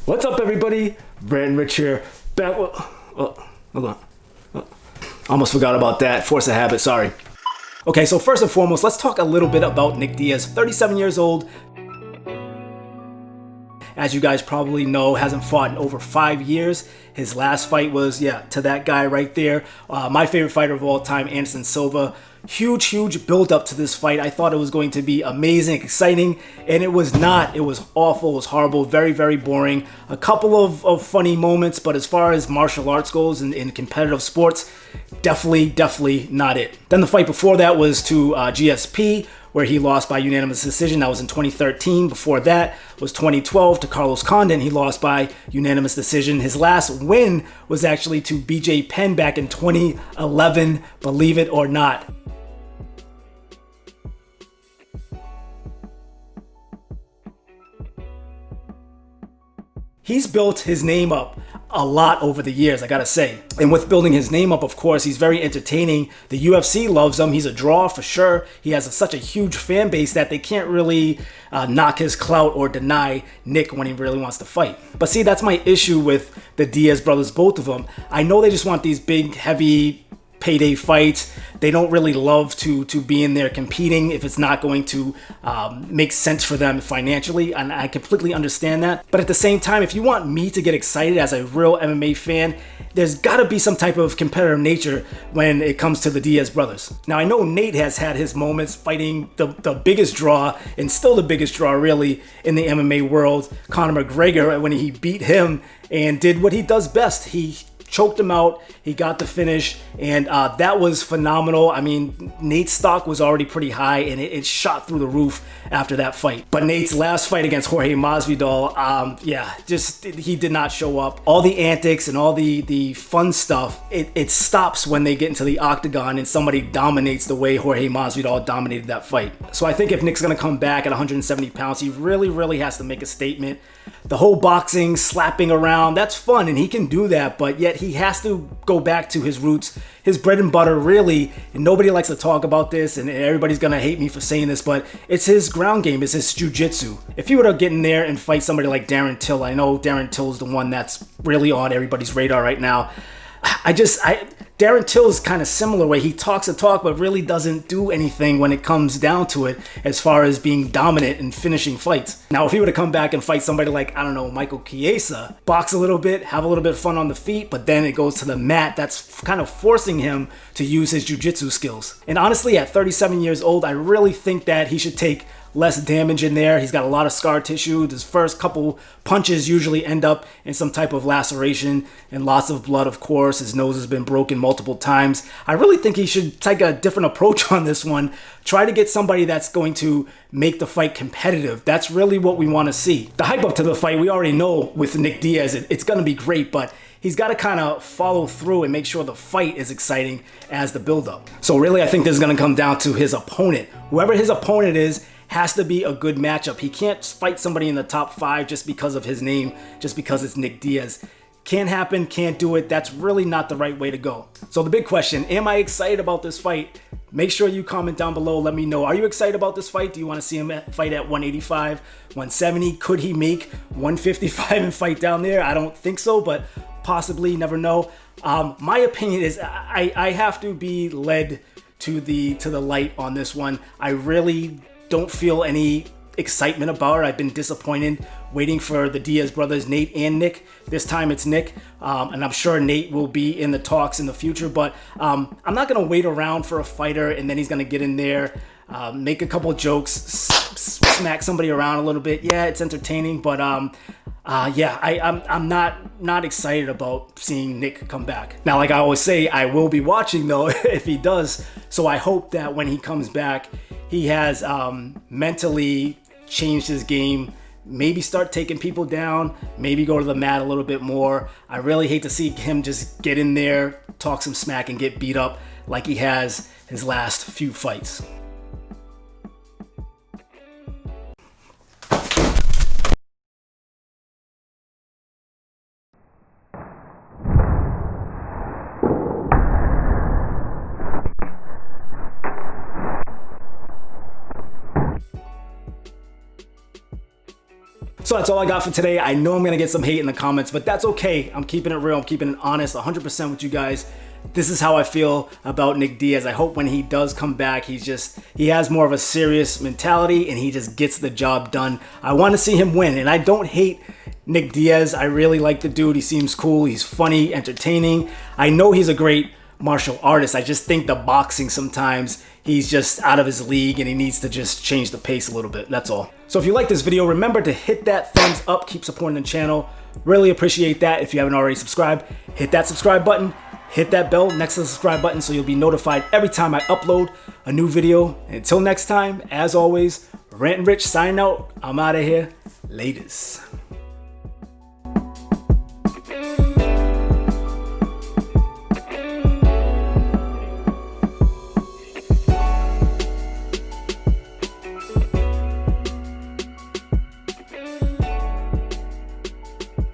What's up, everybody? Rant Rich here. Back. Hold on. Almost forgot about that. Force of habit. Sorry. Okay, so first and foremost, let's talk a little bit about Nick Diaz. 37 years old. As you guys probably know, hasn't fought in over 5 years. His last fight was, to that guy right there. My favorite fighter of all time, Anderson Silva. Huge build up to this fight. I thought it was going to be amazing, exciting, and it was not. It was awful. It was horrible. Very boring. A couple of funny moments, but as far as martial arts goes in competitive sports, definitely not it. Then the fight before that was to GSP, where he lost by unanimous decision. That was in 2013. Before that was 2012 to Carlos Condon. He lost by unanimous decision. His last win was actually to BJ Penn back in 2011, believe it or not. He's built his name up a lot over the years, I gotta say. And with building his name up, of course, he's very entertaining. The UFC loves him. He's a draw for sure. He has such a huge fan base that they can't really knock his clout or deny Nick when he really wants to fight. But see, that's my issue with the Diaz brothers, both of them. I know they just want these big, heavy payday fights. They don't really love to be in there competing if it's not going to make sense for them financially, and I completely understand that. But at the same time, if you want me to get excited as a real MMA fan, there's got to be some type of competitive nature when it comes to the Diaz brothers. Now, I know Nate has had his moments fighting the biggest draw, and still the biggest draw really in the MMA world, Conor McGregor, when he beat him and did what he does best. He choked him out, he got the finish, and that was phenomenal. I mean, Nate's stock was already pretty high, and it shot through the roof after that fight. But Nate's last fight against Jorge Masvidal, he did not show up. All the antics and all the fun stuff, it stops when they get into the Octagon and somebody dominates the way Jorge Masvidal dominated that fight. So I think if Nick's gonna come back at 170 pounds, he really has to make a statement. The whole boxing, slapping around, that's fun, and he can do that, but yet he has to go back to his roots, his bread and butter, really. And nobody likes to talk about this, and everybody's gonna hate me for saying this, but it's his ground game, it's his jiu-jitsu. If he were to get in there and fight somebody like Darren Till, I know Darren Till is the one that's really on everybody's radar right now. Darren Till is kind of similar, where he talks a talk but really doesn't do anything when it comes down to it as far as being dominant and finishing fights. Now, if he were to come back and fight somebody like, I don't know, Michael Chiesa, box a little bit, have a little bit of fun on the feet, but then it goes to the mat, that's kind of forcing him to use his jiu-jitsu skills. And honestly, at 37 years old, I really think that he should take less damage in there. He's got a lot of scar tissue. His first couple punches usually end up in some type of laceration and lots of blood, of course. His nose has been broken multiple times. I really think he should take a different approach on this one. Try to get somebody that's going to make the fight competitive. That's really what we want to see. The hype up to the fight, we already know with Nick Diaz, it's going to be great, but he's got to kind of follow through and make sure the fight is exciting as the build-up. So really, I think this is going to come down to his opponent. Whoever his opponent is, has to be a good matchup. He can't fight somebody in the top 5 just because of his name, just because it's Nick Diaz. Can't happen, can't do it. That's really not the right way to go. So the big question, am I excited about this fight? Make sure you comment down below. Let me know. Are you excited about this fight? Do you want to see him fight at 185, 170? Could he make 155 and fight down there? I don't think so, but possibly, never know. My opinion is I have to be led to the light on this one. I really don't feel any excitement about it. I've been disappointed waiting for the Diaz brothers, Nate and Nick. This time it's Nick, and I'm sure Nate will be in the talks in the future, but I'm not going to wait around for a fighter and then he's going to get in there, make a couple jokes, smack somebody around a little bit. Yeah, it's entertaining, but I'm not excited about seeing Nick come back. Now, like I always say, I will be watching though if he does, so I hope that when he comes back, he has mentally changed his game, maybe start taking people down, maybe go to the mat a little bit more. I really hate to see him just get in there, talk some smack, and get beat up like he has his last few fights. So that's all I got for today. I know I'm gonna get some hate in the comments, but that's okay. I'm keeping it real, I'm keeping it honest, 100% with you guys. This is how I feel about Nick Diaz. I hope when he does come back, he has more of a serious mentality and he just gets the job done. I want to see him win, and I don't hate Nick Diaz. I really like the dude. He seems cool. He's funny, entertaining. I know he's a great martial artist. I just think the boxing sometimes, he's just out of his league and he needs to just change the pace a little bit. That's all. So if you like this video, remember to hit that thumbs up. Keep supporting the channel. Really appreciate that. If you haven't already subscribed, hit that subscribe button. Hit that bell next to the subscribe button so you'll be notified every time I upload a new video. And until next time, as always, Rant and Rich signing out. I'm out of here. Laters.